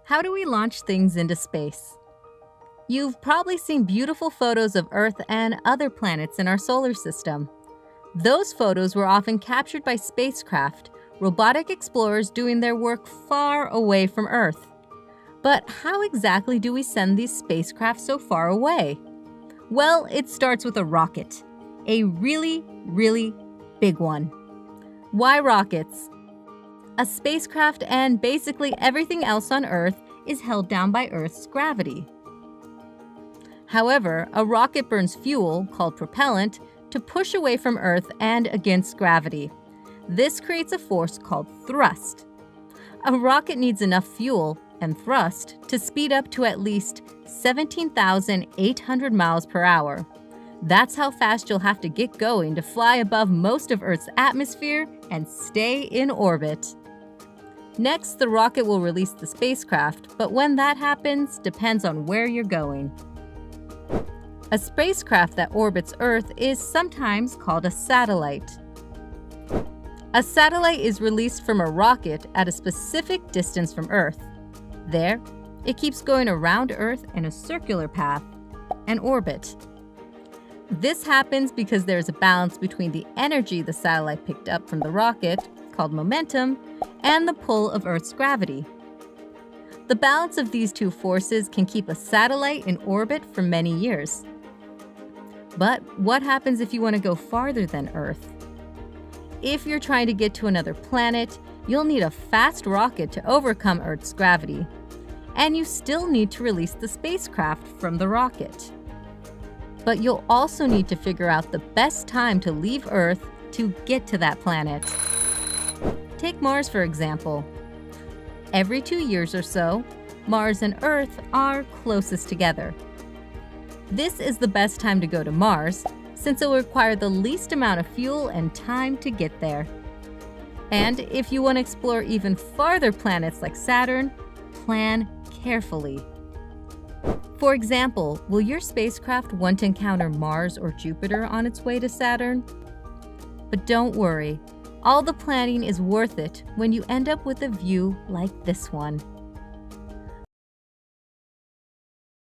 How do we launch things into space? You've probably seen beautiful photos of Earth and other planets in our solar system. Those photos were often captured by spacecraft, robotic explorers doing their work far away from Earth. But how exactly do we send these spacecraft so far away? Well, it starts with a rocket. A really, really big one. Why rockets? A spacecraft and basically everything else on Earth is held down by Earth's gravity. However, a rocket burns fuel, called propellant, to push away from Earth and against gravity. This creates a force called thrust. A rocket needs enough fuel and thrust to speed up to at least 17,800 miles per hour. That's how fast you'll have to get going to fly above most of Earth's atmosphere and stay in orbit. Next, the rocket will release the spacecraft, but when that happens depends on where you're going. A spacecraft that orbits Earth is sometimes called a satellite. A satellite is released from a rocket at a specific distance from Earth. There, it keeps going around Earth in a circular path, an orbit. This happens because there's a balance between the energy the satellite picked up from the rocket, called momentum, and the pull of Earth's gravity. The balance of these two forces can keep a satellite in orbit for many years. But what happens if you want to go farther than Earth? If you're trying to get to another planet, you'll need a fast rocket to overcome Earth's gravity. And you still need to release the spacecraft from the rocket. But you'll also need to figure out the best time to leave Earth to get to that planet. Take Mars, for example. Every 2 years or so, Mars and Earth are closest together. This is the best time to go to Mars, since it will require the least amount of fuel and time to get there. And if you want to explore even farther planets like Saturn, plan carefully. For example, will your spacecraft want to encounter Mars or Jupiter on its way to Saturn? But don't worry, all the planning is worth it when you end up with a view like this one.